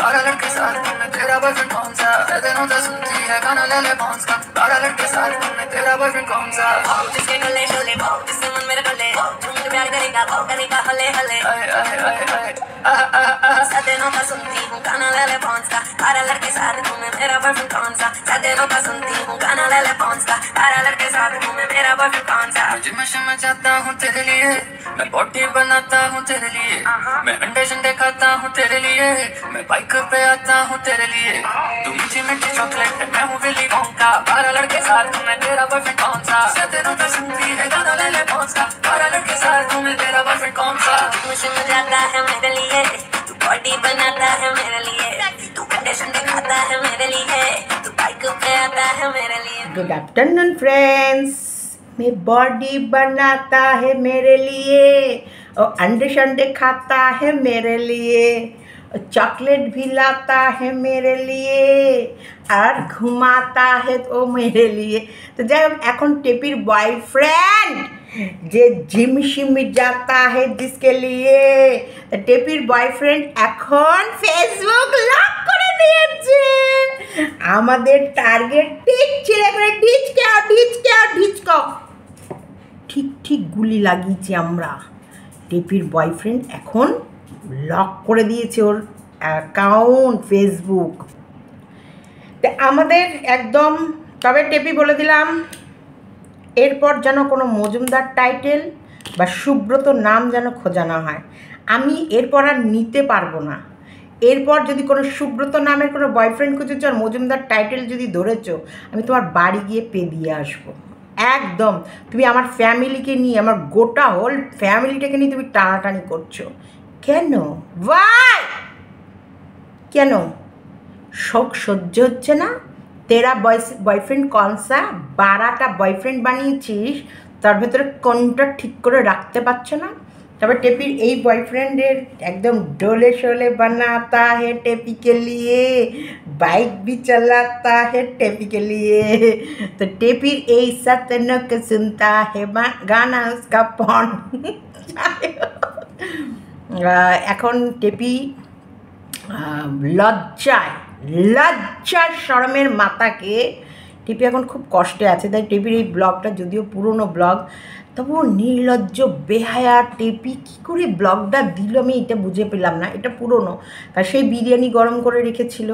बारह लड़के साथ में तेरा बॉयफ्रेंड कौन सा तेनों तो सुनती है गाना ले ले कौन सा बारह लड़के साथ में तेरा बॉयफ्रेंड कौन सा जिसके गले शोले जिसके मन मेरे गले तुम तो प्यार करेगा हले हले तेनों का सुनती हूँ गाना ले ले कौन सा बारह लड़के साथ में मेरा बॉयफ्रेंड कौन सा तेनों का सुनती हूँ गाना ले ले कौन सा बारह लड़के साथ में मेरा बॉयफ्रेंड कौन सा जिम में जाता हूँ तेरे लिए मैं बॉडी बनाता हूँ तेरे लिए मैं अंडे शंडे खाता हूँ तेरे लिए मैं बाइक पे आता हूँ तेरे लिए तू मीठी मीठी चॉकलेट मैं हूँ विली वोंका बारह लड़के साथ में तेरा बॉयफ्रेंड कौन सा तेनों का सुनती है गाना ले ले कौन सा बारह लड़के साथ में तेरा बॉयफ्रेंड कौन सा मुझे में जाता है मेरे लिए तू बॉडी बनाता है मेरे लिए तू अंडे शंडे खाता है मेरे लिए तू बाइक पे आता है मेरे लिए। Good afternoon friends. मैं बॉडी बनाता है मेरे लिए और अंडे शंडे खाता है मेरे लिए और चॉकलेट भी लाता है मेरे लिए और घुमाता है तो मेरे लिए। तो जब এখন টেপির বয়ফ্রেন্ড যে জিম শিম जाता है जिसके लिए টেপির বয়ফ্রেন্ড এখন ফেসবুক লক করে দিয়েছে। আমাদের টার্গেট ঠিক ছিল করে ঢিচকাও ঠিক ঠিক গুলি লাগিয়েছি আমরা। টেপির বয়ফ্রেন্ড এখন লক করে দিয়েছে ওর অ্যাকাউন্ট ফেসবুক। তো আমাদের একদম তবে টেপি বলে দিলাম এরপর যেন কোনো মজুমদার টাইটেল বা সুব্রত নাম যেন খোঁজা না হয়। আমি এরপর আর নিতে পারবো না। এরপর যদি কোনো সুব্রত নামের কোনো বয়ফ্রেন্ড খুঁজেছো আর মজুমদার টাইটেল যদি ধরেছো আমি তোমার বাড়ি গিয়ে পে দিয়ে আসবো। একদম তুমি আমার ফ্যামিলিকে নিয়ে আমার গোটা হোল ফ্যামিলিটাকে নিয়ে তুমি টানাটানি করছো কেন? ভাই কেন শোক সহ্য হচ্ছে না? তেরা বয়ফ্রেন্ড কনসা 12টা বয়ফ্রেন্ড বানিয়েছিস তার ভেতরে কোনটা ঠিক করে রাখতে পারছো না? তবে টেপির এই বয়ফ্রেন্ডের একদম डोले शोले बनाता है टेपी के लिए बाइक भी चलाता है टेपी के लिए। तो टेपिर এই सतनों के सुनता है गाना उसका पॉन। এখন টেপি লজ্জার শরমের মাথাকে টেপি এখন খুব কষ্টে আছে। তাই টেপির এই ব্লগটা যদিও পুরনো ব্লগ তবুও নির্লজ্জ বেহায়া টেপি কী করে ব্লগটা দিল আমি এটা বুঝে পেলাম না। এটা পুরনো তার সেই বিরিয়ানি গরম করে রেখেছিল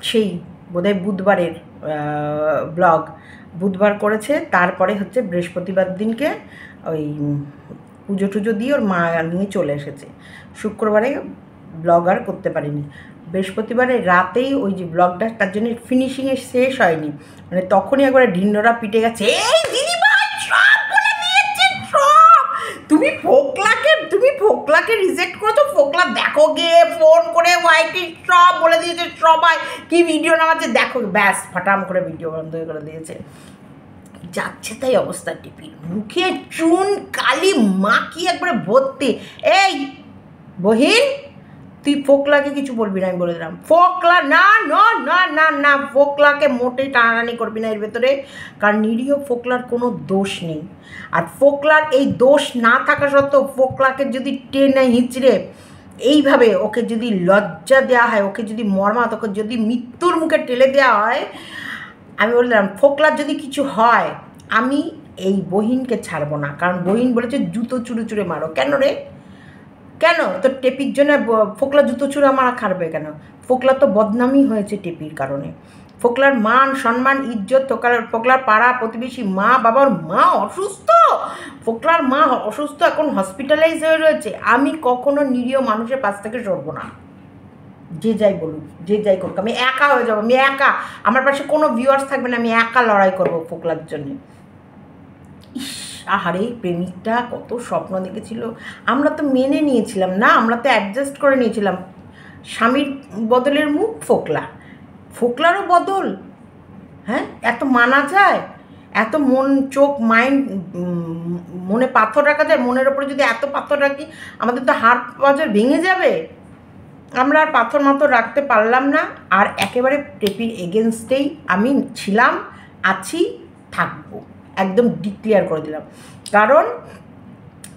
সেই বোধহয় বুধবারের ব্লগ বুধবার করেছে তারপরে হচ্ছে বৃহস্পতিবার দিনকে ওই পুজো টুজো দিয়ে ওর মা নিয়ে চলে এসেছে। শুক্রবারে ব্লগ আর করতে পারিনি। বৃহস্পতিবারে রাতেই ওই যে ব্লগটা তার জন্য ফিনিশিংয়ে শেষ হয়নি মানে তখনই একবারে ঢিন্ডরা পিটে গেছে। এই দিদিভাই সব বলে দিয়েছে সব। তুমি ফোকলাকে রিজেক্ট করেছো। ফোকলা দেখো গে ফোন করে ওয়াইটি সব বলে দিয়েছে সবাই কি ভিডিও নামাচ্ছে দেখো ব্যাস ফাটাম করে ভিডিও বন্ধ করে দিয়েছে। যাচ্ছে তাই অবস্থা টিপির মুখে চুন কালি মাখি একবারে ভর্তি। এই বহিন তুই ফোকলাকে কিছু বলবি না আমি বলে দিলাম। ফোকলা না না না না না ফোকলাকে মোটেই টানাটানি করবি না এর ভেতরে কারণ নিরীহ ফোকলার কোনো দোষ নেই। আর ফোকলার এই দোষ না থাকা সত্ত্বেও ফোকলাকে যদি টেনে হিঁচড়ে এইভাবে ওকে যদি লজ্জা দেওয়া হয় ওকে যদি মর্মাত ওকে যদি মৃত্যুর মুখে ঠেলে দেওয়া হয় আমি বললাম ফোকলার যদি কিছু হয় আমি এই বহিনকে ছাড়বো না। কারণ বহিন বলেছে জুতো চুরে চুরে মারো। কেন রে কেন? তো টেপির জন্য ফোকলা জুতো চুরা মারা খারবে কেন? ফোকলা তো বদনামই হয়েছে টেপির কারণে। ফোকলার মান সম্মান ইজ্জত ফোকলার পাড়া প্রতিবেশী মা বাবার মা অসুস্থ। ফোকলার মা অসুস্থ এখন হসপিটালাইজ হয়ে রয়েছে। আমি কখনো নিরীহ মানুষের পাশ থেকে সরবো না। যে যাই বলুক যে যাই করুক আমি একা হয়ে যাবো। আমি একা আমার পাশে কোনো ভিউয়ার্স থাকবে না। আমি একা লড়াই করবো ফোকলার জন্যে। ইস আহারে প্রেমিকটা কত স্বপ্ন দেখেছিল। আমরা তো মেনে নিয়েছিলাম না আমরা তো অ্যাডজাস্ট করে নিয়েছিলাম। স্বামীর বদলের মুখ ফোকলারও বদল। হ্যাঁ এত মানা যায়? এত মন চোখ মাইন্ড মনে পাথর রাখা যায়? মনের ওপরে যদি এত পাথর রাখি আমাদের তো হাড় পাঁজর ভেঙে যাবে। আমরা আর পাথর মাথর রাখতে পারলাম না। আর একেবারে টেপির এগেনস্টেই আমি ছিলাম আছি থাকবো একদম ডিক্লেয়ার করে দিলাম। কারণ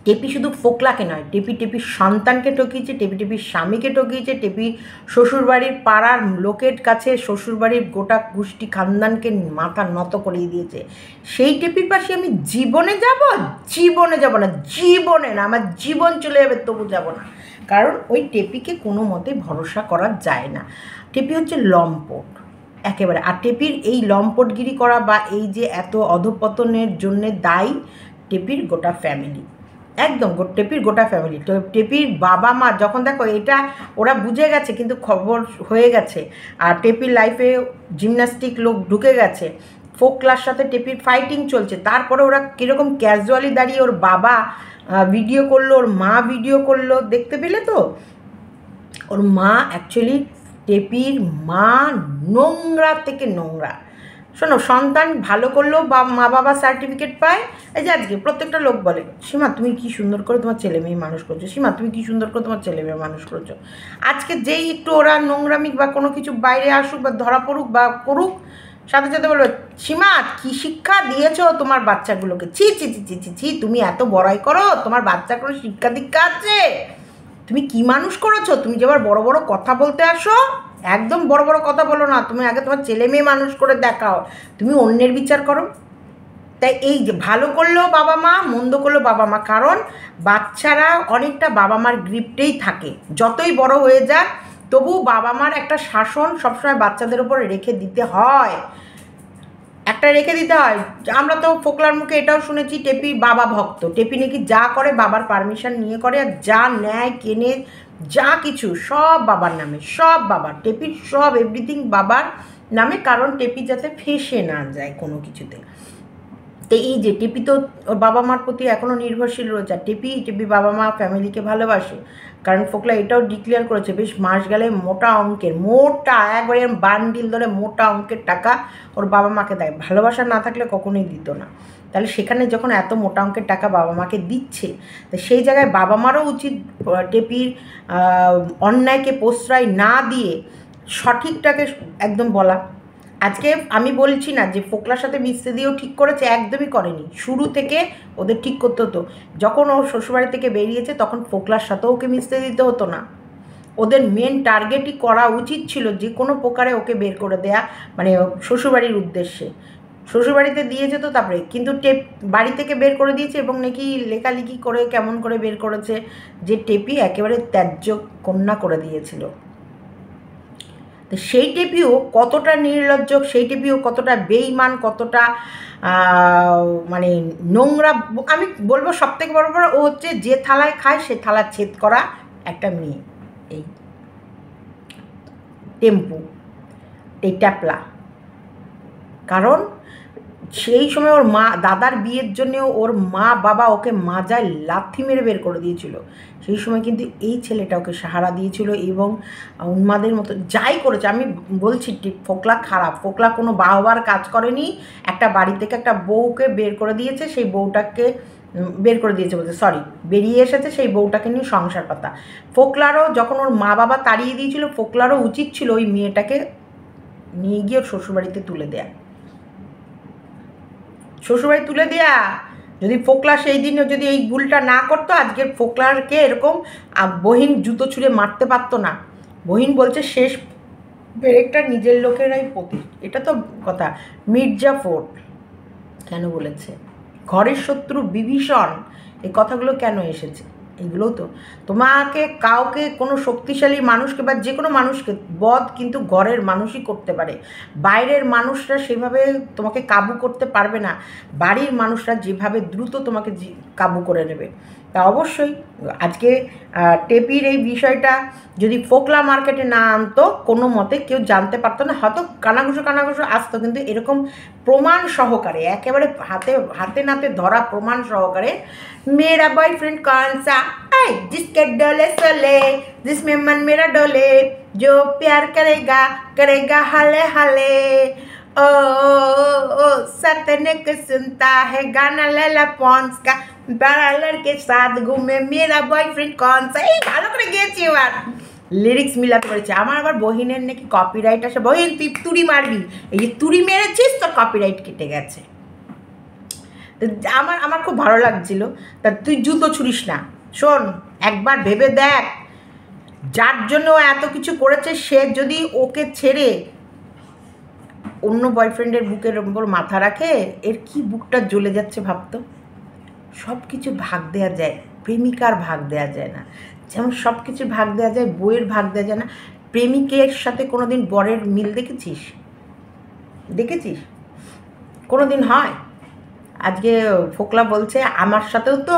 টেপি শুধু ফোকলাকে নয়, টেপির সন্তানকে ঠকিয়েছে, টেপির স্বামীকে ঠকিয়েছে, টেপি শ্বশুরবাড়ির পাড়ার লোকের কাছে শ্বশুরবাড়ির গোটা গোষ্ঠী খানদানকে মাথা নত করিয়ে দিয়েছে। সেই টেপির পাশে আমি জীবনে যাব না, জীবনে না, আমার জীবন চলে যাবে তবু যাব না। কারণ ওই টেপিকে কোনো মতে ভরসা করা যায় না। টেপি হচ্ছে লম্পট একেবারে। আর টেপির এই লম্পটগিরি করা বা এই যে এত অধঃপতনের জন্যে দায়ী টেপির গোটা ফ্যামিলি, একদম টেপির গোটা ফ্যামিলি। তো টেপির বাবা মা যখন দেখো এটা ওরা বুঝে গেছে, কিন্তু খবর হয়ে গেছে, আর টেপির লাইফে জিমন্যাস্টিক লোক ঢুকে গেছে, ফোকলার সাথে টেপির ফাইটিং চলছে, তারপরে ওরা কীরকম ক্যাজুয়ালি দাঁড়িয়ে ওর বাবা ভিডিও করলো, ওর মা ভিডিও করলো, দেখতে পেলে তো? ওর মা অ্যাকচুয়ালি টেপির মা নোংরা থেকে নোংরা। শোনো, সন্তান ভালো করলেও মা বাবা সার্টিফিকেট পায়। এই যে আজকে প্রত্যেকটা লোক বলে, সীমা তুমি কি সুন্দর করে তোমার ছেলে মেয়ে মানুষ করছো, সীমা তুমি কি সুন্দর করে তোমার ছেলে মেয়ে মানুষ করছো। আজকে যেই একটু ওরা নোংরামি বা কোনো কিছু বাইরে আসুক বা ধরা পড়ুক বা করুক, সাথে সাথে বলবে, সীমা কি শিক্ষা দিয়েছো তোমার বাচ্চাগুলোকে, ছি ছি ছি ছি ছি ছি, তুমি এত বড়াই করো, তোমার বাচ্চা কোনো শিক্ষা দীক্ষা আছে? তুমি কি মানুষ করেছো? তুমি যে আবার বড় বড় কথা বলতে আসো, একদম বড় বড় কথা বলো না, তুমি আগে তোমার ছেলে মেয়ে মানুষ করে দেখাও, তুমি অন্যের বিচার করো। তাই এই যে ভালো করলেও বাবা মা, মন্দ করলেও বাবা মা, কারণ বাচ্চারা অনেকটা বাবা মার গ্রিপটেই থাকে, যতই বড় হয়ে যাক তবু বাবা মার একটা শাসন সবসময় বাচ্চাদের উপর রেখে দিতে হয়, আমরা তো ফোকলার মুখে এটাও শুনেছি টেপি বাবা ভক্ত, টেপি নাকি যা করে বাবার পারমিশন নিয়ে করে, আর যা নেয় কেনে যা কিছু সব বাবার নামে, সব বাবার, টেপির সব এভরিথিং বাবার নামে, কারণ টেপি যাতে ফেঁসে না যায় কোনো কিছুতে। তো এই যে টেপি তো ওর বাবা মার প্রতি এখনও নির্ভরশীল রয়েছে, আর টেপি বাবা মা ফ্যামিলিকে ভালোবাসে, কারণ ফোকলা এটাও ডিক্লেয়ার করেছে বেশ মাস গেলে মোটা অঙ্কের, একবারে বান্ডিল ধরে মোটা অঙ্কের টাকা ওর বাবা মাকে দেয়, ভালোবাসা না থাকলে কখনোই দিত না। তাহলে সেখানে যখন এত মোটা অঙ্কের টাকা বাবা মাকে দিচ্ছে, তো সেই জায়গায় বাবা মারও উচিত টেপির অন্যায়কে প্রশ্রয় না দিয়ে সঠিকটাকে একদম বলা। আজকে আমি বলছি না যে ফোকলার সাথে মিশতে দিয়েও ঠিক করেছে, একদমই করেনি, শুরু থেকে ওদের ঠিক করতে হতো। যখন ও শ্বশুরবাড়ি থেকে বেরিয়েছে তখন ফোকলার সাথেও ওকে মিশতে দিতে হতো না, ওদের মেন টার্গেটই করা উচিত ছিল যে কোনো প্রকারে ওকে বের করে দেয়া, মানে শ্বশুরবাড়ির উদ্দেশ্যে। শ্বশুরবাড়িতে দিয়েছে তো তারপরে, কিন্তু বাড়ি থেকে বের করে দিয়েছে, এবং নাকি লেখালেখি করে কেমন করে বের করেছে যে টেপি একেবারে ত্যায্য কন্যা করে দিয়েছিল। তো সেই টেপিও কতটা নির্লজ্জ, সেই টেপিও কতটা বেইমান, কতটা মানে নোংরা। আমি বলবো সবথেকে বড় ও হচ্ছে যে থালায় খায় সে থালা ছেদ করা একটা মেয়ে, এই টেম্পু, এই ট্যাপলা। কারণ সেই সময় ওর মা দাদার বিয়ের জন্যেও ওর মা বাবা ওকে মাজায় লাথি মেরে বের করে দিয়েছিল, সেই সময় কিন্তু এই ছেলেটা ওকে সাহারা দিয়েছিল এবং উন্মাদের মতো যাই করেছে। আমি বলছি ফোকলা খারাপ, ফোকলা কোনো বাহবার কাজ করেনি, একটা বাড়ি থেকে একটা বউকে বের করে দিয়েছে, সেই বউটাকে বের করে দিয়েছে বলতে সরি বেরিয়ে এসেছে, সেই বউটাকে নিয়ে সংসার পাতা। ফোকলারও যখন ওর মা বাবা তাড়িয়ে দিয়েছিল, ফোকলারও উচিত ছিল ওই মেয়েটাকে নিয়ে গিয়ে ওর শ্বশুরবাড়িতে তুলে দেয়া, শ্বশুরবাড়ি তুলে দেয়া। যদি ফোকলা সেই দিনও যদি এই ভুলটা না করতো, আজকে ফোকলারকে এরকম বহিন জুতো ছুঁড়ে মারতে পারতো না। বহিন বলছে শেষ ব্রেকটা নিজের লোকেরাই প্রতি, এটা তো কথা। মির্জাফর কেন বলেছে, ঘরের শত্রু বিভীষণ, এই কথাগুলো কেন এসেছে? এগুলো তো তোমাকে কাউকে কোনো শক্তিশালী মানুষকে বা যে কোনো মানুষকে বধ কিন্তু ঘরের মানুষই করতে পারে, বাইরের মানুষরা সেভাবে তোমাকে কাবু করতে পারবে না, বাড়ির মানুষরা যেভাবে দ্রুত তোমাকে কাবু করে নেবে। তা অবশ্যই আজকে টেপির এই বিষয়টা যদি ফোকলা মার্কেটে না আনতো কোনো মতে কেউ জানতে পারতো না, হয়তো কানাঘুষো আসতো, কিন্তু এরকম প্রমাণ সহকারে একেবারে হাতে নাতে ধরা প্রমাণ সহকারে मेरा बॉयफ्रेंड कौन सा जिसके डोले सोले जिसमें मन मेरा डोले जो प्यार करेगा करेगा हाले हाले ओ, ओ सतने को सुनता है गाना लैला पॉन्स का बड़ा लड़के साथ घूमे मेरा बॉयफ्रेंड कौन सा এই ভালো করে গেছি এবার লিরিক্স মিলাতে পেরেছি। আমার আবার বহিনের নাকি কপিরাইট আসে, বহিন তুই তুড়ি মারবি, এই যে তুড়ি মেরেছিস তোর কপিরাইট কেটে গেছে। আমার আমার খুব ভালো লাগছিল। তা তুই জুতো ছুড়িস না, শোন একবার ভেবে দেখ, যার জন্য ও এত কিছু করেছে সে যদি ওকে ছেড়ে অন্য বয়ফ্রেন্ডের বুকের ওপর মাথা রাখে, এর কি বুকটা জ্বলে যাচ্ছে ভাবতো। সব কিছু ভাগ দেওয়া যায়, প্রেমিকার ভাগ দেওয়া যায় না, যেমন সব কিছু ভাগ দেওয়া যায় বইয়ের ভাগ দেওয়া যায় না। প্রেমিকের সাথে কোনো দিন বরের মিল দেখেছিস? দেখেছিস কোনো দিন হয়? আজকে ফোকলা বলছে আমার সাথেও তো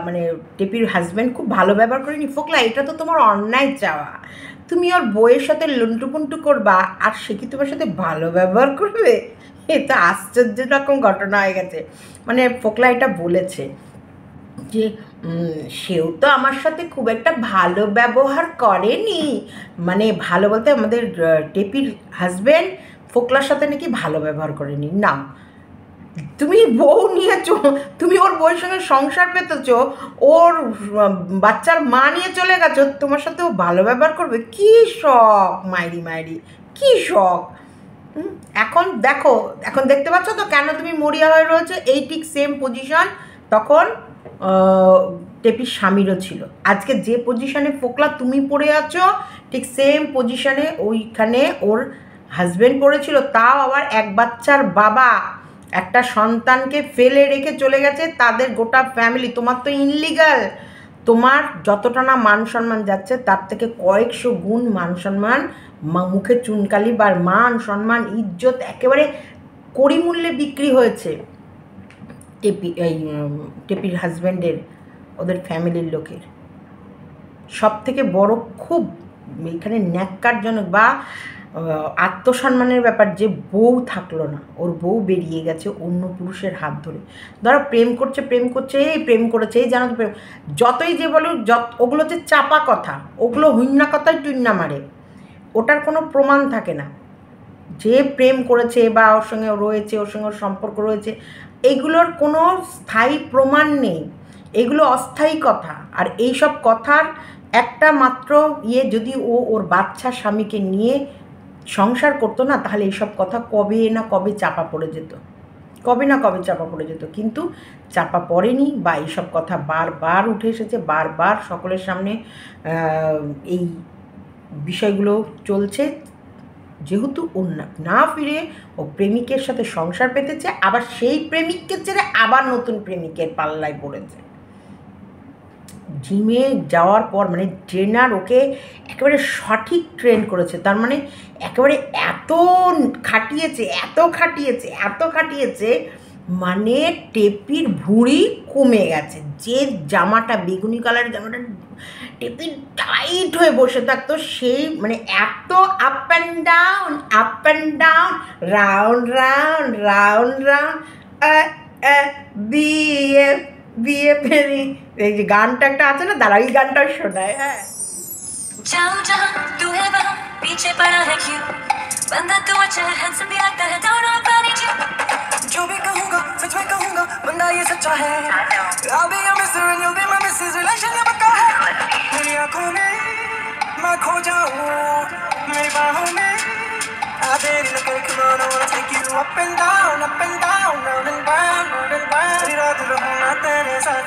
মানে টেপির হাজব্যান্ড খুব ভালো ব্যবহার করেনি। ফোকলা, এটা তো তোমার অন্যায় চাওয়া। তুমি ওর বইয়ের সাথে লুন্টুপুন্টু করবা আর সে কি তোমার সাথে ভালো ব্যবহার করবে? এটা আশ্চর্য রকম ঘটনা হয়ে গেছে। মানে ফোকলা এটা বলেছে যে সেও তো আমার সাথে খুব একটা ভালো ব্যবহার করেনি। মানে ভালো বলতে আমাদের টেপির হাজব্যান্ড ফোকলার সাথে নাকি ভালো ব্যবহার করেনি। না, তুমি বউ নিয়েছো, তুমি ওর বউয়ের সঙ্গে সংসার পেতেছো, ওর বাচ্চার মা নিয়ে চলে গেছো, তোমার সাথে ও ভালো ব্যবহার করবে? কী শখ মাইরি মাইরি, কী শখ! এখন দেখো, এখন দেখতে পাচ্ছ তো কেন তুমি মরিয়া হয়ে রয়েছে? এই ঠিক সেম পজিশন তখন টেপির স্বামীরও ছিল। আজকে যে পজিশনে ফোকলা তুমি পড়ে আছো, ঠিক সেম পজিশনে ওইখানে ওর হাজব্যান্ড পড়েছিল, তাও আবার এক বাচ্চার বাবা, একটা সন্তানকে ফেলে রেখে চলে গেছে, তাদের গোটা ফ্যামিলি। তোমার তো ইনলিগাল, তোমার যতটা না মান সম্মান যাচ্ছে তার থেকে কয়েকশো গুণ মান সম্মান, মুখে চুনকালি বা মান সম্মান ইজ্জত একেবারে কড়িমূল্যে বিক্রি হয়েছে টেপির হাজব্যান্ডের, ওদের ফ্যামিলির লোকের। সব থেকে বড় খুব এখানে ন্যাক্কারজনক বা আত্মসম্মানের ব্যাপার যে বউ থাকলো না, ওর বউ বেরিয়ে গেছে অন্য পুরুষের হাত ধরে। ধরো প্রেম করছে, এই প্রেম করেছে, এই জানো তো প্রেম, যতই যে বলো ওগুলো হচ্ছে চাপা কথা, ওগুলো হুইন্না কথায় টুইন্না মারে, ওটার কোনো প্রমাণ থাকে না। যে প্রেম করেছে বা ওর সঙ্গে রয়েছে, ওর সঙ্গে ওর সম্পর্ক রয়েছে, এগুলোর কোনো স্থায়ী প্রমাণ নেই, এগুলো অস্থায়ী কথা। আর এই সব কথার একটা মাত্র যদি ও ওর বাচ্চা স্বামীকে নিয়ে সংসার করতো না, তাহলে এইসব কথা কবে না কবে চাপা পড়ে যেত, কবে না কবে চাপা পড়ে যেত। কিন্তু চাপা পড়েনি, বা এইসব কথা বারবার উঠে এসেছে, বারবার সকলের সামনে এই বিষয়গুলো চলছে। যেহেতু ও না ফিরে ও প্রেমিকের সাথে সংসার পেতেছে, আবার সেই প্রেমিককে ছেড়ে আবার নতুন প্রেমিকের পাল্লায় পড়েছে। জিমে যাওয়ার পর মানে ট্রেনার ওকে একেবারে সঠিক ট্রেন করেছে, তার মানে একেবারে এত খাটিয়েছে মানে টেপির ভুঁড়ি কমে গেছে। যে জামাটা বেগুনি কালারের জামাটা টেপি টাইট হয়ে বসে থাকতো, সেই মানে এত আপ অ্যান্ড ডাউন রাউন্ড বিয়ে বিয়ে ফেরি, এই যে গানটা একটা আছে না, দাঁড়া এই গানটা শোনায়। হ্যাঁ, जाऊं जहां तू है वहां पीछे पड़ा है क्यों बंदा तू अच्छा है हैंडसम भी लगता है दोनों पानी जो भी कहूंगा सच में कहूंगा बंदा ये सच्चा है I'll be your mister and you'll be my missus relation ये पक्का है मेरी आंखों में मैं खो जाऊं मेरी बाहों में आ तेरी नकल come on I wanna take you up and down round and round तेरी रात रहूं ना तेरे साथ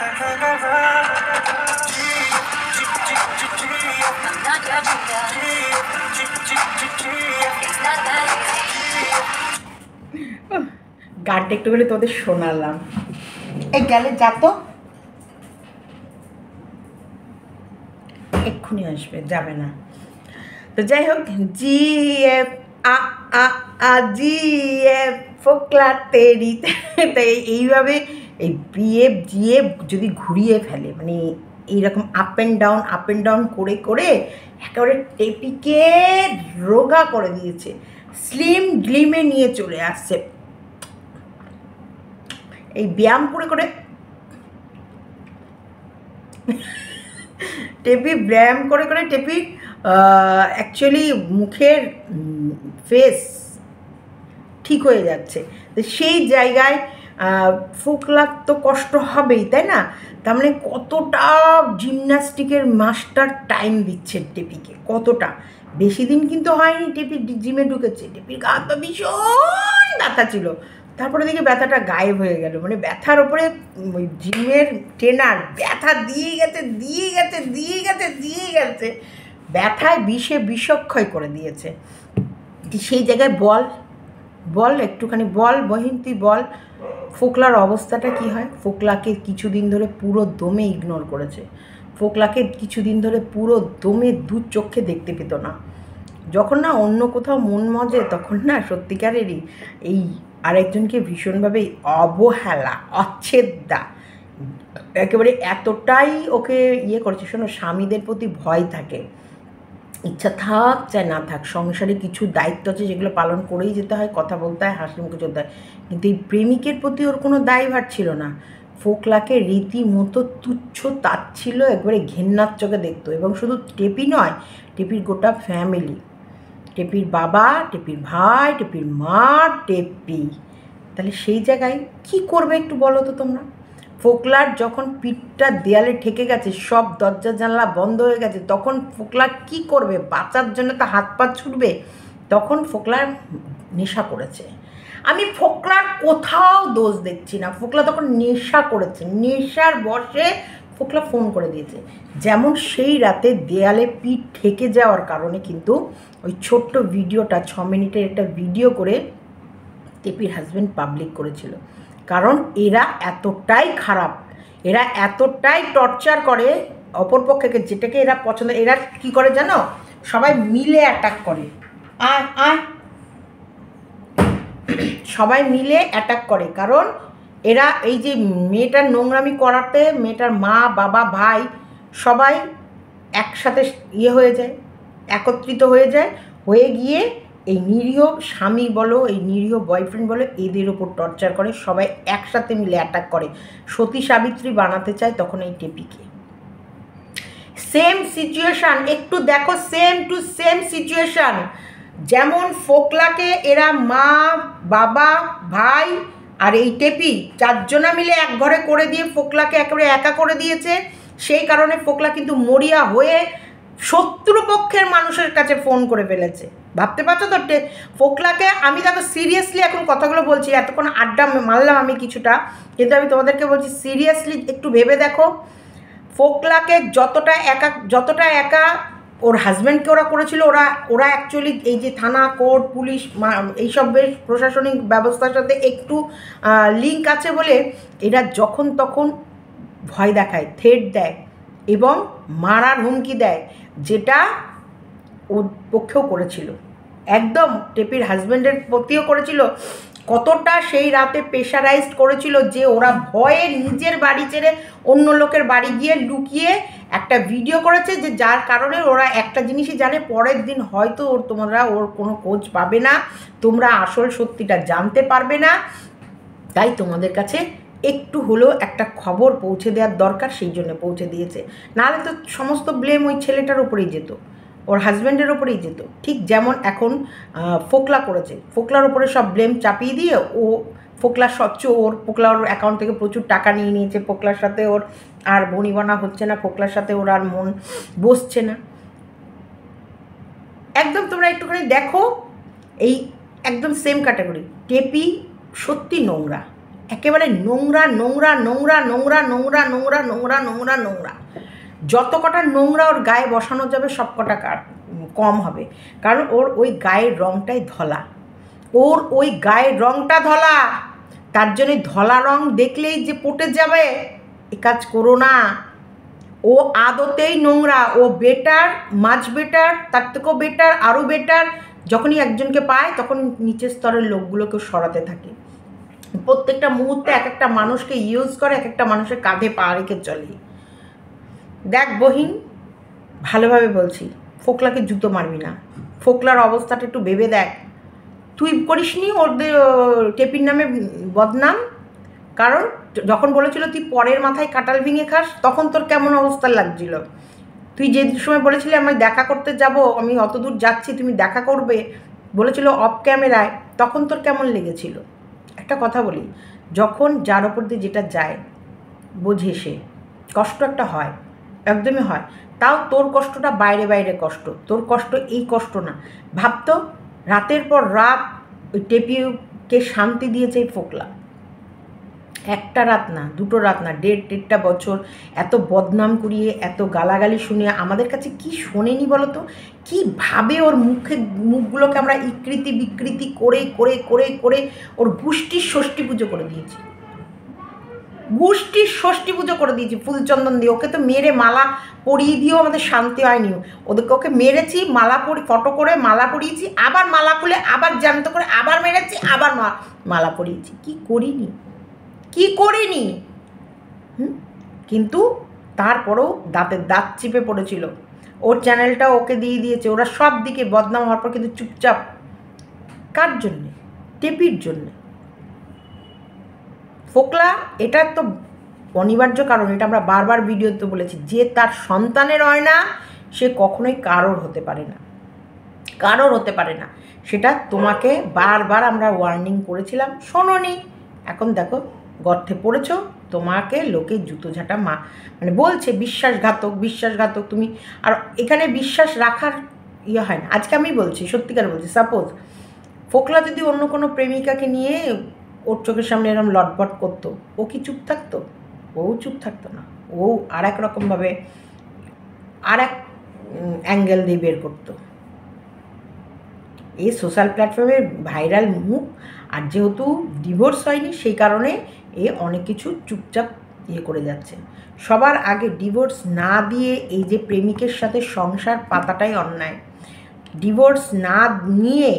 গানটা একটু করে তোদের শোনালাম। এই গেলে যা তো, এক্ষুনি আসবে, যাবে না তো। যাই হোক, জিএফ জিএফ ফোকলা তেরি, তাই এইভাবে এই বিএফ জিএফ যদি ঘুরিয়ে ফেলে, মানে এইরকম আপ অ্যান্ড ডাউন করে করে একেবারে টেপিকে রোগা করে দিয়েছে, স্লিম গ্লিমে নিয়ে চলে আসছে। এই ব্যায়াম করে টেপি ব্যায়াম করে টেপি অ্যাকচুয়ালি মুখের ফেস ঠিক হয়ে যাচ্ছে। তো সেই জায়গায় ফোকলার তো কষ্ট হবেই, তাই না? তার মানে কতটা জিমন্যাস্টিকের মাস্টার টাইম দিচ্ছে টেপিকে, কতটা বেশি দিন কিন্তু হয়নি টেপি জিমে ঢুকেছে। টেপির গা তো ভীষণ ব্যথা ছিল, তারপরে দেখি ব্যথাটা গায়েব হয়ে গেল, মানে ব্যথার ওপরে ওই জিমের ট্রেনার ব্যথা দিয়ে গেছে, ব্যথায় বিষক্ষয় করে দিয়েছে। সেই জায়গায় বল একটুখানি বল বহিন, তুই বল ফোকলার অবস্থাটা কি হয়। ফোকলাকে কিছুদিন ধরে পুরো দমে ইগনোর করেছে, ফোকলাকে কিছুদিন ধরে পুরো দমে দু চোখে দেখতে পেত না। যখন না অন্য কোথাও মন মজে তখন না সত্যিকারেরই এই আরেকজনকে ভীষণভাবে অবহেলা, অচ্ছেদ্যা, একেবারে এতটাই ওকে করেছে। শোনো, স্বামীদের প্রতি ভয় থাকে, ইচ্ছা থাক চাই না থাক, সংসারে কিছু দায়িত্ব আছে যেগুলো পালন করেই যেতে হয়, কথা বলতে হয়, হাসি মুখে চলতে হয়। কিন্তু এই প্রেমিকের প্রতি ওর কোনো দায়ভার ছিল না। ফোকলাকে রীতিমতো তুচ্ছ তাচ্ছিল, একবারে ঘেন্নার চোখে দেখতো। এবং শুধু টেপি নয়, টেপির গোটা ফ্যামিলি, টেপির বাবা, টেপির ভাই, টেপির মা, টেপি। তাহলে সেই জায়গায় কি করবে একটু বলো তো তোমরা। ফোকলার যখন পিঠটা দেয়ালে ঠেকে গেছে, সব দরজা জানলা বন্ধ হয়ে গেছে, তখন ফোকলা কি করবে? বাঁচার জন্য তো হাত পা ছুটবে। তখন ফোকলার নেশা করেছে। আমি ফোকলার কোথাও দোষ দেখছি না, ফোকলা তখন নেশা করেছে, নেশার বশে ফোকলা ফোন করে দিয়েছে। যেমন সেই রাতে দেয়ালে পিঠ ঠেকে যাওয়ার কারণে কিন্তু ওই ছোট্ট ভিডিওটা 6 মিনিটের একটা ভিডিও করে টেপির হাজব্যান্ড পাবলিক করেছিল। কারণ এরা এতটাই খারাপ, এরা এতটাই টর্চার করে অপরপক্ষকে, যেটাকে এরা পছন্দ। এরা কি করে জানো, সবাই মিলে অ্যাটাক করে, সবাই মিলে অ্যাটাক করে। কারণ এরা এই যে মেয়েটার নোংরামি করাতে মেয়েটার মা, বাবা, ভাই সবাই একসাথে হয়ে যায়, একত্রিত হয়ে গিয়ে এই নিরীহ স্বামী বলো, এই নিরীহ বয়ফ্রেন্ড বলো, এদের ওপর টর্চার করে, সবাই একসাথে মিলে অ্যাটাক করে। সতী সাবিত্রী বানাতে চায় তখন এই টেপিকে। সেম সিচুয়েশান, একটু দেখো, সেম টু সেম সিচুয়েশান। যেমন ফোকলাকে এরা মা, বাবা, ভাই আর এই টেপি 4 জনা মিলে এক ঘরে করে দিয়ে ফোকলাকে একেবারে একা করে দিয়েছে। সেই কারণে ফোকলা কিন্তু মরিয়া হয়ে শত্রুপক্ষের মানুষের কাছে ফোন করে ফেলেছে। ভাবতে পারছো তো? ফোকলাকে আমি দেখো সিরিয়াসলি এখন কথাগুলো বলছি, এতক্ষণ আড্ডা মারলাম আমি কিছুটা, কিন্তু আমি তোমাদেরকে বলছি সিরিয়াসলি একটু ভেবে দেখো। ফোকলাকে যতটা একা ওর হাজব্যান্ডকে ওরা করেছিল, ওরা অ্যাকচুয়ালি এই যে থানা, কোর্ট, পুলিশ, এইসব বেশ প্রশাসনিক ব্যবস্থার সাথে একটু লিঙ্ক আছে বলে এরা যখন তখন ভয় দেখায়, থ্রেট দেয় এবং মারার হুমকি দেয়, যেটা ওর পক্ষেও করেছিল, একদম টেপির হাজব্যান্ডের প্রতিও করেছিল। কতটা সেই রাতে প্রেশারাইজড করেছিল যে ওরা ভয়ে নিজের বাড়ি ছেড়ে অন্য লোকের বাড়ি গিয়ে লুকিয়ে একটা ভিডিও করেছে, যে যার কারণে ওরা একটা জিনিসই জানে, পরের দিন হয়তো তোমরা ওর কোনো খোঁজ পাবে না, তোমরা আসল সত্যিটা জানতে পারবে না। তাই তোমাদের কাছে একটু হলেও একটা খবর পৌঁছে দেওয়ার দরকার, সেই জন্য পৌঁছে দিয়েছে। নাহলে তো সমস্ত ব্লেম ওই ছেলেটার উপরেই যেত, ওর হাজব্যান্ডের ওপরেই যেত। ঠিক যেমন এখন ফোকলা করেছে, ফোকলার ওপরে সব ব্লেম চাপিয়ে দিয়ে ও ফোকলার ফোকলার অ্যাকাউন্ট থেকে প্রচুর টাকা নিয়ে নিয়েছে, ফোকলার সাথে ওর আর বনিবনা হচ্ছে না, ফোকলার সাথে ওর আর মন বসছে না। একদম তোমরা একটুখানি দেখো, এই একদম সেম ক্যাটাগরি। টেপি সত্যি নোংরা, একেবারে নোংরা নোংরা নোংরা নোংরা নোংরা নোংরা নোংরা নোংরা নোংরা। যত কটা নোংরা ওর গায়ে বসানো যাবে সব কটা কম হবে। কারণ ওর ওই গায়ের রঙটাই ধলা, ওর ওই গায়ের রঙটা ধলা, তার জন্যে ধলা রং দেখলেই যে পটে যাবে এ কাজ করো না। ও আদতেই নোংরা, ও বেটার, মাছ বেটার, তার থেকেও বেটার, আরও বেটার। যখনই একজনকে পায় তখন নিচের স্তরের লোকগুলোকে সরাতে থাকে। প্রত্যেকটা মুহূর্তে এক একটা মানুষকে ইউজ করে, এক একটা মানুষের কাঁধে পা রেখে চলে। দেখ বহিন, ভালোভাবে বলছি, ফোকলাকে জুতো মারবি না। ফোকলার অবস্থাটা একটু ভেবে দেখ। তুই করিসনি ওদের টেপির নামে বদনাম? কারণ যখন বলেছিল তুই পরের মাথায় কাঁঠাল ভেঙে খাস, তখন তোর কেমন অবস্থা লাগছিল? তুই যে সময় বলেছিলি আমি দেখা করতে যাব, আমি অত দূর যাচ্ছি, তুমি দেখা করবে বলেছিল অফ ক্যামেরায়, তখন তোর কেমন লেগেছিল? একটা কথা বলি, যখন যার ওপর দিয়ে যেটা যায় বোঝে সে, কষ্ট একটা হয়, একদমই হয়। তাও তোর কষ্টটা বাইরে বাইরে কষ্ট, তোর কষ্ট এই কষ্ট না। ভাবতো রাতের পর রাত ওই কে শান্তি দিয়েছে এই ফোকলা? একটা রাত না, দুটো রাত না, দেড়টা বছর এত বদনাম করিয়ে, এত গালাগালি শুনিয়ে আমাদের কাছে কি শোনেনি বলো তো? কীভাবে ওর মুখগুলোকে আমরা ইকৃতি বিকৃতি করে করে করে করে ওর গোষ্ঠীর ষষ্ঠী পুজো করে দিয়েছি, গোষ্ঠীর ষষ্ঠী পুজো করে দিয়েছি ফুলচন্দন দিয়ে। ওকে তো মেরে মালা পরিয়ে দিয়েও আমাদের শান্তি হয়নি। ওকে মেরেছি, মালা ফটো করে মালা পরিয়েছি, আবার মালা খুলে আবার জ্যান্ত করে আবার মেরেছি, আবার মালা পরিয়েছি। কি করিনি? কিন্তু তারপরেও দাঁতের দাঁত চিপে পড়েছিল। ওর চ্যানেলটা ওকে দিয়ে দিয়েছে, ওরা সব দিকে বদনাম হওয়ার পর কিন্তু চুপচাপ। কার জন্যে? টেপির জন্যে। ফোকলা এটা তো অনিবার্য কারণ, এটা আমরা বারবার ভিডিওতে বলেছি, যে তার সন্তানের হয় না সে কখনোই কারোর হতে পারে না। সেটা তোমাকে বারবার আমরা ওয়ার্নিং করেছিলাম, শোনোনি। এখন দেখো গর্তে পড়েছো, তোমাকে লোকে জুতো ঝাঁটা মানে বলছে বিশ্বাসঘাতক তুমি। আর এখানে বিশ্বাস রাখার ইয়ে হয় না। আজকে আমি বলছি, সত্যিকার বলছি, সাপোজ ফোকলা যদি অন্য কোনো প্রেমিকাকে নিয়ে ওর চোখের সামনে এরকম লটপট করতো, ও কি চুপ থাকতো? ও চুপ থাকতো না। ও আর এক রকমভাবে আর এক অ্যাঙ্গেল দিয়ে বের করতো। এই সোশ্যাল প্ল্যাটফর্মে ভাইরাল মুখ, আর যেহেতু ডিভোর্স হয়নি সেই কারণে এ অনেক কিছু চুপচাপ করে যাচ্ছে। সবার আগে ডিভোর্স না দিয়ে এই যে প্রেমিকের সাথে সংসার পাতাটাই অন্যায়। ডিভোর্স না নিয়ে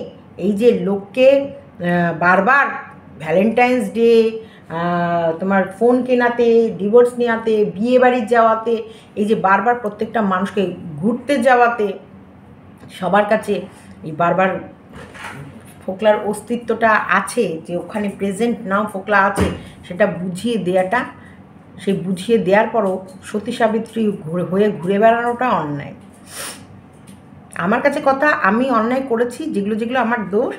এই যে লোককে বারবার ভ্যালেন্টাইন্স ডে, তোমার ফোন কেনাতে, ডিভোর্স নেওয়াতে, বিয়ে বাড়ি যাওয়াতে, এই যে বারবার প্রত্যেকটা মানুষকে ঘুরতে যাওয়াতে, সবার কাছে এই বারবার ফোকলার অস্তিত্বটা আছে, যে ওখানে প্রেজেন্ট নাও ফোকলা আছে, সেটা বুঝিয়ে দেওয়াটা, সেই বুঝিয়ে দেওয়ার পরও সতী সাবিত্রী হয়ে ঘুরে বেড়ানোটা অন্যায়। আমার কাছে কথা, আমি অন্যায় করেছি, যেগুলো আমার দোষ,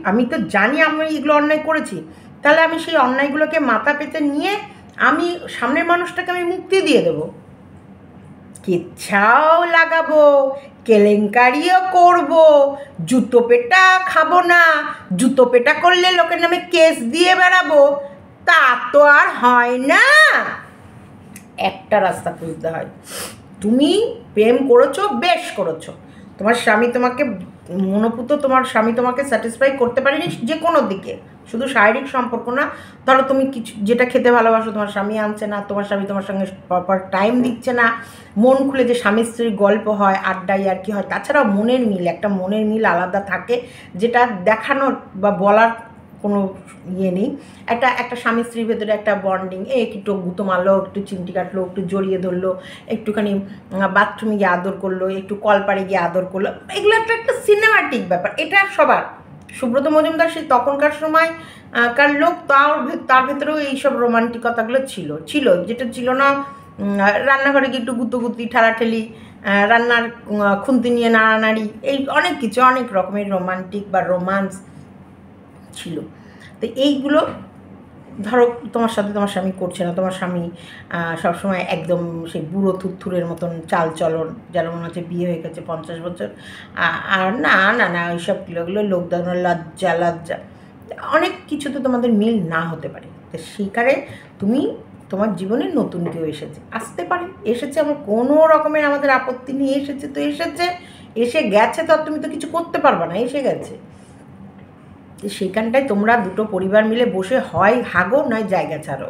আমি তো জানি আমি এগুলো অন্যায় করেছি। তাহলে আমি সেই অন্যায়গুলোকে মাথা পেতে নিয়ে আমি সামনের মানুষটাকে আমি মুক্তি দিয়ে দেবো, কিচ্ছাও লাগাবো, কেলেঙ্কারিও করব, জুতো পেটা খাবো না। জুতো পেটা করলে লোকের নামে কেস দিয়ে বেড়াবো, তা তো আর হয় না। একটা রাস্তা খুঁজতে হয়। তুমি প্রেম করেছো, বেশ করেছো, তোমার স্বামী তোমাকে মনোপুত, তোমার স্বামী তোমাকে স্যাটিসফাই করতে পারেনি যে কোনো দিকে, শুধু শারীরিক সম্পর্ক না, ধরো তুমি কিছু যেটা খেতে ভালোবাসো তোমার স্বামী আনছে না, তোমার স্বামী তোমার সঙ্গে প্রপার টাইম দিচ্ছে না, মন খুলে যে স্বামী স্ত্রীর গল্প হয়, আড্ডায় আর কি হয়, তাছাড়াও মনের মিল, একটা মনের মিল আলাদা থাকে, যেটা দেখানোর বা বলার কোনো ইয়ে নেই। একটা স্বামী স্ত্রীর ভেতরে একটা বন্ডিং, একটু গুঁতো মারলো, একটু চিমটি কাটলো, একটু জড়িয়ে ধরলো, একটুখানি বাথরুমে গিয়ে আদর করলো, একটু কলপাড়ে গিয়ে আদর করলো, এগুলো একটা সিনেমাটিক ব্যাপার। এটা সবার, সুব্রত মজুমদার সেই তখনকার সময় কার লোক, তার ভেতরেও এইসব রোমান্টিকতাগুলো ছিল, যেটা ছিল না রান্নাঘরে গিয়ে একটু গুতোগুতি, ঠেলাঠেলি, রান্নার খুন্তি নিয়ে নাড়ানাড়ি, এই অনেক কিছু, অনেক রকমের রোমান্টিক বা রোমান্স ছিল। তো এইগুলো ধরো তোমার সাথে তোমার স্বামী করছে না, তোমার স্বামী সবসময় একদম সেই বুড়ো থুরথুরের মতন চাল চলন, যেন মনে হচ্ছে বিয়ে হয়ে গেছে 50 বছর, আর না ওইসব ওগুলো লোক দেখানোর লজ্জা, অনেক কিছু তো তোমাদের মিল না হতে পারে। তো সেইখানে তুমি তোমার জীবনে নতুন কেউ আসতে পারে, এসেছে, আমার কোনো রকমের আমাদের আপত্তি নিয়ে এসেছে তো এসে গেছে, তো তুমি তো কিছু করতে পারবে না, এসে গেছে। সেখানটায় তোমরা দুটো পরিবার মিলে বসে হয় হাগো নয় জায়গা ছাড়ো,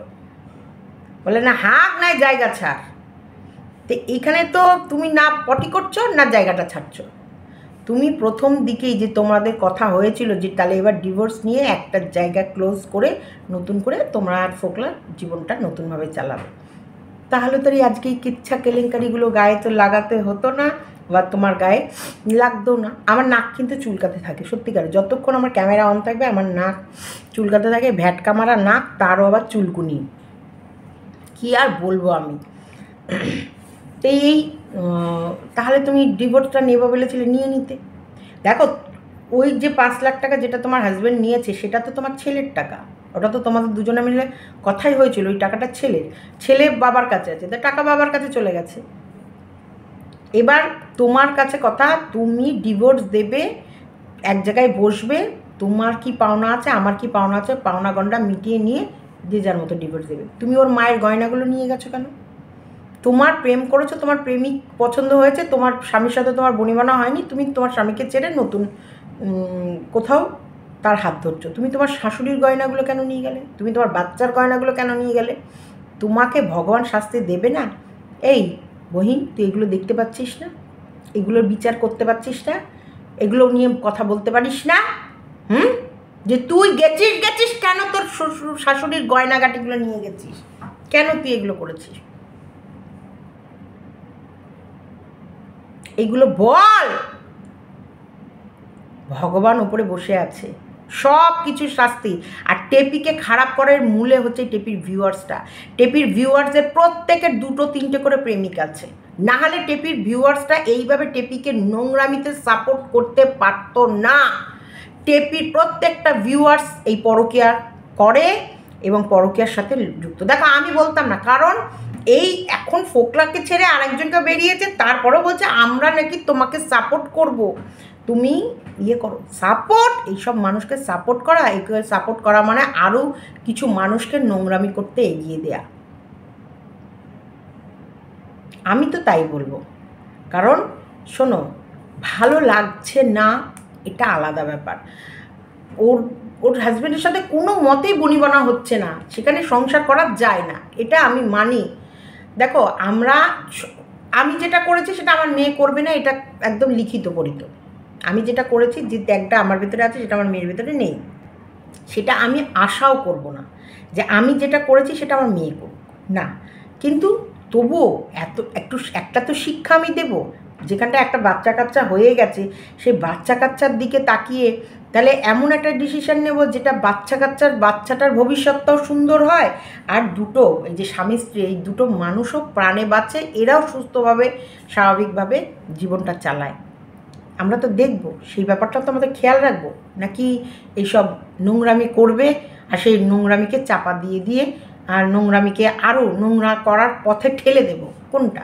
বলে না হাগ নয় জায়গা ছাড়। তো এখানে তো তুমি না পটি করছো না জায়গাটা ছাড়ছো। তুমি প্রথম দিকেই যে তোমাদের কথা হয়েছিল যে তাহলে এবার ডিভোর্স নিয়ে একটা জায়গা ক্লোজ করে নতুন করে তোমরা আর ফোকলার জীবনটা নতুনভাবে চালাবে, তাহলে তো আজকে এই কিচ্ছা কেলেঙ্কারিগুলো গায়ে তো লাগাতে হতো না, বা তোমার গায়ে লাগতো না। আমার নাক কিন্তু চুলকাতে থাকে, সত্যিকার, যতক্ষণ আমার ক্যামেরা অন থাকবে আমার নাক চুলকাতে থাকে, ভ্যাটকা মারা নাক, তারও আবার চুলকুনি, কি আর বলবো আমি। তো তাহলে তুমি ডিভোর্সটা নেবো বলেছিলে, নিয়ে নিতে। দেখো ওই যে 5 লাখ টাকা যেটা তোমার হাজব্যান্ড নিয়েছে, সেটা তো তোমার ছেলের টাকা, ওটা তো তোমাদের দুজনে মিলে কথাই হয়েছিল, ওই টাকাটা ছেলে বাবার কাছে আছে, তো টাকা বাবার কাছে চলে গেছে। এবার তোমার কাছে কথা, তুমি ডিভোর্স দেবে, এক জায়গায় বসবে, তোমার কি পাওনা আছে, আমার কি পাওনা আছে, পাওনা গন্ডা মিটিয়ে নিয়ে যে যার মতো ডিভোর্স দেবে। তুমি ওর মায়ের গয়নাগুলো নিয়ে গেছো কেন? তোমার প্রেম করেছো, তোমার প্রেমিক পছন্দ হয়েছে, তোমার স্বামীর সাথে তোমার বনিবনা হয়নি, তুমি তোমার স্বামীকে ছেড়ে নতুন কোথাও তার হাত ধরছো। তুমি তোমার শাশুড়ির গয়নাগুলো কেন নিয়ে গেলে? তুমি তোমার বাচ্চার গয়নাগুলো কেন নিয়ে গেলে? তোমাকে ভগবান শাস্তি দেবে না? এই বহিন, তুই এগুলো দেখতে পাচ্ছিস না? এগুলোর বিচার করতে পারছিস না? এগুলো নিয়ে কথা বলতে পারিস না? যে তুই গেছিস কেন? তোর শাশুড়ির গয়নাগাটিগুলো নিয়ে গেছিস কেন? তুই এগুলো করেছিস? এগুলো বল। ভগবান উপরে বসে আছে, সব কিছুর শাস্তি। আর টেপিকে খারাপ করার মূলে হচ্ছে টেপির ভিউয়ার্সটা। টেপির ভিউয়ার্সের প্রত্যেকের 2-3টে করে প্রেমিক আছে, না হলে টেপির ভিউয়ার্সটা এইভাবে টেপিকে নোংরামিতে সাপোর্ট করতে পারতো না। টেপির প্রত্যেকটা ভিউয়ার্স এই পরকীয়া করে এবং পরকীয়ার সাথে যুক্ত। দেখো, আমি বলতাম না, কারণ এই এখন ফোকলাকে ছেড়ে আরেকজনকে বেরিয়েছে, তারপরেও বলছে আমরা নাকি তোমাকে সাপোর্ট করব। তুমি ইয়ে করো, সাপোর্ট, এইসব মানুষকে সাপোর্ট করা, একে সাপোর্ট করা মানে আরও কিছু মানুষকে নোংরামি করতে এগিয়ে দেয়া। আমি তো তাই বলবো। কারণ শোনো, ভালো লাগছে না এটা আলাদা ব্যাপার। ওর হাজব্যান্ডের সাথে কোনো মতেই বনিবনা হচ্ছে না, সেখানে সংসার করা যায় না, এটা আমি মানি। দেখো, আমি যেটা করেছি সেটা আমার মেয়ে করবে না, এটা একদম লিখিত পড়িত। আমি যেটা করেছি, যে ত্যাগটা আমার ভিতরে আছে সেটা আমার মেয়ের ভিতরে নেই, সেটা আমি আশাও করব না যে আমি যেটা করেছি সেটা আমার মেয়ে করুক না। কিন্তু তবুও একটা তো শিক্ষা আমি দেবো। যেখানটা একটা বাচ্চা কাচ্চা হয়ে গেছে, সেই বাচ্চা কাচ্চার দিকে তাকিয়ে তাহলে এমন একটা ডিসিশন নেব যেটা বাচ্চাটার ভবিষ্যৎটাও সুন্দর হয়, আর এই যে স্বামী স্ত্রী, এই দুটো মানুষও প্রাণে বাঁচে, এরাও সুস্থভাবে স্বাভাবিকভাবে জীবনটা চালায়। আমরা তো দেখবো, সেই ব্যাপারটা তো আমাদের খেয়াল রাখবো, নাকি এইসব নোংরামি করবে আর সেই নোংরামিকে চাপা দিয়ে আর নোংরামিকে আরও নোংরা করার পথে ঠেলে দেব? কোনটা?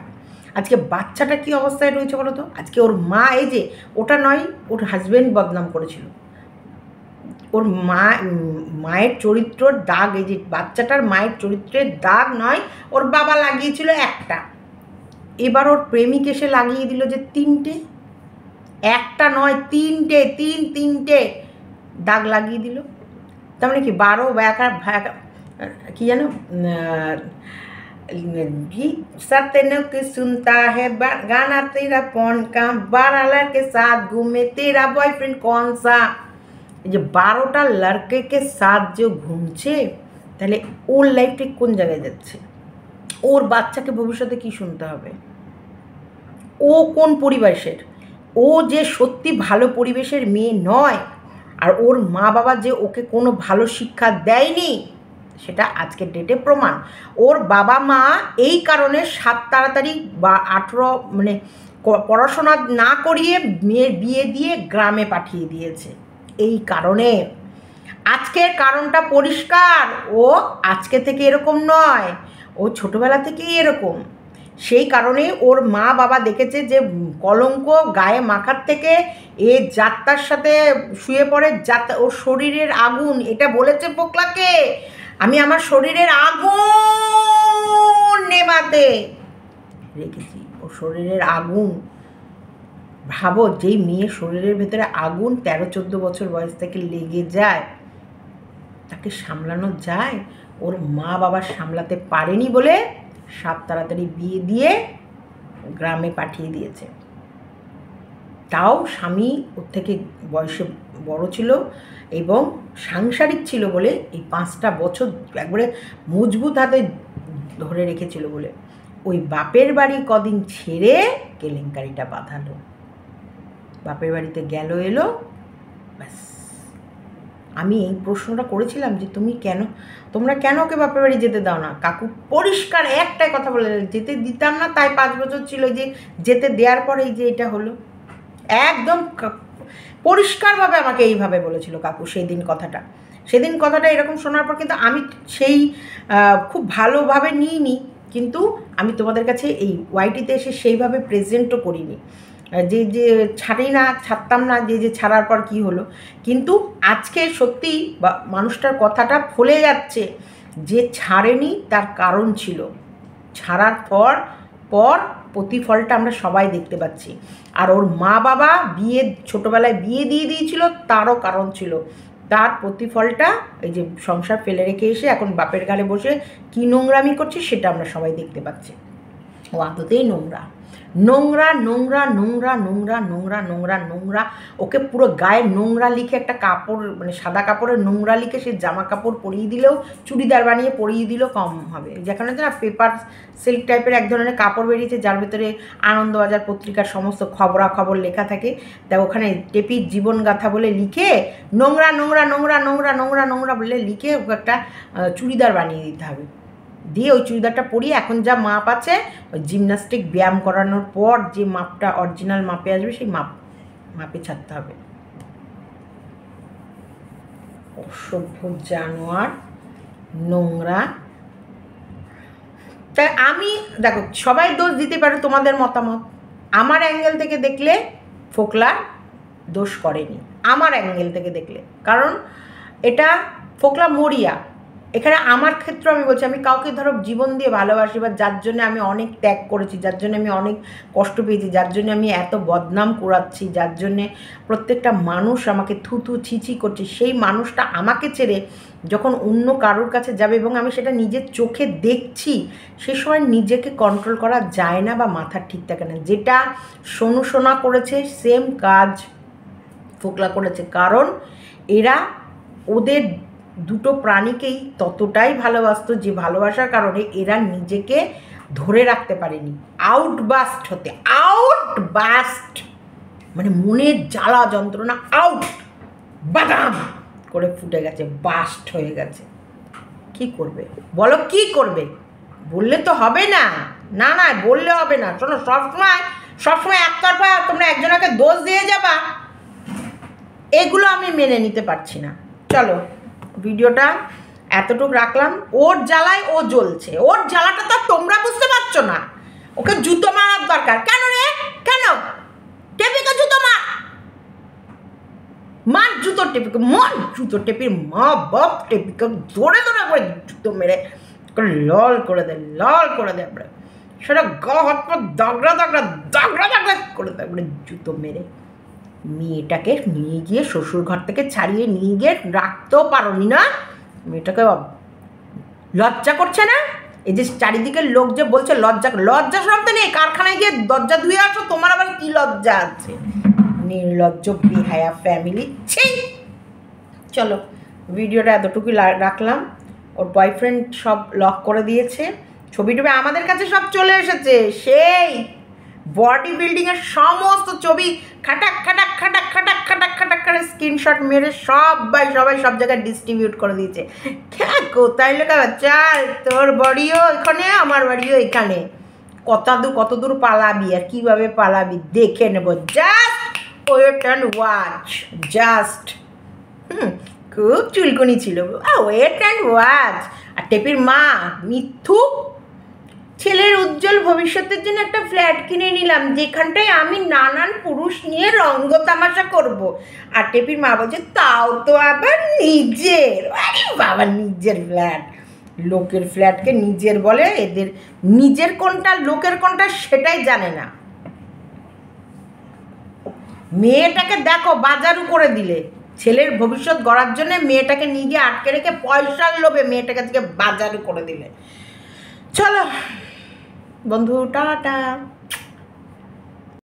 আজকে বাচ্চাটা কী অবস্থায় রয়েছে বলো তো? আজকে ওর মা, এই যে ওটা নয়, ওর হাজব্যান্ড বদনাম করেছিল, ওর মায়ের চরিত্রর দাগ, এই যে বাচ্চাটার মায়ের চরিত্রের দাগ নয়, ওর বাবা লাগিয়েছিল একটা, এবার ওর প্রেমিক এসে লাগিয়ে দিল যে 3টে, একটা নয় 3টে দাগ লাগিয়ে দিল। তার মানে কি 12 কি জানো, सत्य के सुनता है गाना तेरा कौन का, 12 लड़के साथ घूमे, तेरा बॉयफ्रेंड कौन सा। যে 12টা লড়কে সাথ যে ঘুমছে, তাহলে ওর লাইফটা কোন জায়গায় যাচ্ছে? ওর বাচ্চাকে ভবিষ্যতে কি শুনতে হবে? ও কোন পরিবেশের? ও যে সত্যি ভালো পরিবেশের মেয়ে নয়, আর ওর মা বাবা যে ওকে কোনো ভালো শিক্ষা দেয়নি, সেটা আজকের ডেটে প্রমাণ। ওর বাবা মা এই কারণে 7 তাড়াতাড়ি বা 18 মানে পড়াশোনা না করিয়ে মেয়ের বিয়ে দিয়ে গ্রামে পাঠিয়ে দিয়েছে। এই কারণে আজকের কারণটা পরিষ্কার, ও আজকে থেকে এরকম নয়, ও ছোটোবেলা থেকেই এরকম। সেই কারণে ওর মা বাবা দেখেছে যে কলঙ্ক গায়ে মাখার থেকে এ যাত্রার সাথে শুয়ে পড়ে, ওর শরীরের আগুন, এটা বলেছে পোকলাকে, আমি আমার শরীরের আগুন নেভাতে রেখেছি। ওর শরীরের আগুন, ভাবো, যেই মেয়ের শরীরের ভেতরে আগুন 13-14 বছর বয়স থেকে লেগে যায়, তাকে সামলানো যায়? ওর মা বাবা সামলাতে পারেনি বলে 7 তাড়াতাড়ি বিয়ে দিয়ে গ্রামে পাঠিয়ে দিয়েছে। তাও স্বামী ওর থেকে বয়সে বড় ছিল এবং সাংসারিক ছিল বলে এই 5টা বছর একবারে মজবুত হাতে ধরে রেখেছিল বলে ওই বাপের বাড়ি কদিন ছেড়ে কেলেঙ্কারিটা বাঁধালো। বাপের বাড়িতে এলো, ব্যাস। আমি এই প্রশ্নটা করেছিলাম যে তোমরা কেন ওকে বাপের বাড়ি যেতে দাও না? কাকু পরিষ্কার একটাই কথা বলে, যেতে দিতাম না, তাই 5 বছর ছিল, যে যেতে দেওয়ার পরে এই যে এটা হলো। একদম পরিষ্কারভাবে আমাকে এইভাবে বলেছিল কাকু সেদিন কথাটা এরকম শোনার পর কিন্তু আমি সেই খুব ভালোভাবে নিইনি, কিন্তু আমি তোমাদের কাছে এই ওয়াইটিতে এসে সেইভাবে প্রেজেন্টও করিনি। যে যে ছাড়তাম না, যে ছাড়ার পর কি হলো। কিন্তু আজকে সত্যি মানুষটার কথাটা ফলে যাচ্ছে, যে ছাড়েনি তার কারণ ছিল। ছাড়ার পর প্রতিফলটা আমরা সবাই দেখতে পাচ্ছি। আর ওর মা বাবা ছোটোবেলায় বিয়ে দিয়ে দিয়েছিল, তারও কারণ ছিল। তার প্রতিফলটা এই যে সংসার ফেলে রেখে এসে এখন বাপের গালে বসে কী নোংরামি করছে সেটা আমরা সবাই দেখতে পাচ্ছি। ও আদতেই নোংরা, নোংরা নোংরা নোংরা নোংরা নোংরা নোংরা নোংরা। ওকে পুরো গায়ে নোংরা লিখে একটা কাপড়, মানে সাদা কাপড়ের নোংরা লিখে সে জামা কাপড় পরিয়ে দিলেও, চুড়িদার বানিয়ে পরিয়ে দিলেও কম হবে। যেখানে না পেপার সিল্ক টাইপের এক ধরনের কাপড় বেরিয়েছে, যার ভিতরে আনন্দবাজার পত্রিকার সমস্ত খবরাখবর লেখা থাকে, তা ওখানে টেপির জীবনগাথা বলে লিখে নোংরা নোংরা নোংরা নোংরা নোংরা নোংরা বলে লিখে ওকে একটা চুড়িদার বানিয়ে দিতে হবে। দিয়ে ওই চুড়িদারটা পরিয়ে এখন যা মাপ আছে, ওই জিমন্যাস্টিক ব্যায়াম করানোর পর যে মাপটা অরিজিনাল মাপে আসবে সেই মাপে ছাড়তে হবে। অসভ্য জানোয়ার, নোংরা। তাই আমি দেখো, সবাই দোষ দিতে পারে তোমাদের মতামত। আমার অ্যাঙ্গেল থেকে দেখলে ফোকলা দোষ করেনি, আমার অ্যাঙ্গেল থেকে দেখলে। কারণ এটা ফোকলা মরিয়া। এখানে আমার ক্ষেত্রে আমি বলছি, আমি কাউকে ধরো জীবন দিয়ে ভালোবাসি, বা যার জন্য আমি অনেক ত্যাগ করেছি, যার জন্য আমি অনেক কষ্ট পেয়েছি, যার জন্য আমি এত বদনাম কুড়াচ্ছি, যার জন্যে প্রত্যেকটা মানুষ আমাকে থুথু ছিছি করছে, সেই মানুষটা আমাকে ছেড়ে যখন অন্য কারোর কাছে যাবে এবং আমি সেটা নিজের চোখে দেখছি, সে সময় নিজেকে কন্ট্রোল করা যায় না বা মাথার ঠিক থাকে না। যেটা সোনা করেছে সেম কাজ ফোকলা করেছে। কারণ এরা ওদের দুটো প্রাণীকেই ততটাই ভালোবাসতো, যে ভালোবাসার কারণে এরা নিজেকে ধরে রাখতে পারেনি। আউটবাস্ট মানে মনের জ্বালা যন্ত্রণা বাদাম করে ফুটে গেছে, বাস্ট হয়ে গেছে। কি করবে বলো, কি করবে? বললে তো হবে না, না বললে হবে না। শোনো, সবসময় একতরফা তোমরা একজনকে দোষ দিয়ে যাবা, এগুলো আমি মেনে নিতে পারছি না। চলো, ভিডিওটা এতটুকু রাখলাম। ওর জ্বালায় ও জ্বলছে, ওর জ্বালাটা তো তোমরা বুঝতে পারছো না। ওকে জুতো মারার দরকার। কেন রে, কেন? টেপিকে জুতো মার জুতো টেপিকে, টেপির মা বাপ টেপিকে ধরে করে জুতো মেরে লাল করে দেয় আমরা সেটা গা হাত পা দাগড়া করে দেয় জুতো মেরে। মেয়েটাকে নিয়ে গিয়ে শ্বশুর ঘর থেকে ছাড়িয়ে নিয়ে গিয়ে রাখতেও পারোনি না? মেয়েটাকে লজ্জা করছে না? এই যে চারিদিকের লোক যে বলছে লজ্জা শব্দ নেই, কারখানায় গিয়ে দরজা ধুয়ে আসো, তোমার আবার কি লজ্জা আছে? নির্লজ্জ বেহায়া ফ্যামিলি, ছি। চলো, ভিডিওটা এতটুকুই রাখলাম। ওর বয়ফ্রেন্ড সব লক করে দিয়েছে, ছবি টবি আমাদের কাছে সব চলে এসেছে। সেই বডি বিল্ডিংয়ের সমস্ত ছবি খাটাক করে স্ক্রিনশট মেরে সবাই সব জায়গায় ডিস্ট্রিবিউট করে দিয়েছে। কোথায় লেখা, চাল তোর বাড়িও এখানে, আমার বাড়িও এখানে। কত দূর পালাবি আর কীভাবে পালাবি দেখে নেব। Just wait and watch. Just খুব চুলকুনি ছিল, ওয়েট অ্যান্ড ওয়াচ। আর টেপির মা মিথ্যু, ছেলের উজ্জ্বল ভবিষ্যতের জন্য একটা ফ্ল্যাট কিনে নিলাম, যেখানটায় আমি নানান পুরুষ নিয়ে রঙ্গ তামাশা করব। আর টেপির মা বলছে তাও তো আবার নিজের। আরে বাবা, নিজের ফ্ল্যাট, লোকের ফ্ল্যাটকে নিজের বলে। এদের নিজের কোনটা লোকের কোনটা সেটাই জানে না। মেয়েটাকে দেখো বাজারু করে দিলে, ছেলের ভবিষ্যৎ গড়ার জন্য মেয়েটাকে নিয়ে গিয়ে আটকে রেখে পয়সার লোভে মেয়েটাকে থেকে বাজারু করে দিলে। চলো বন্ধু, টাটা।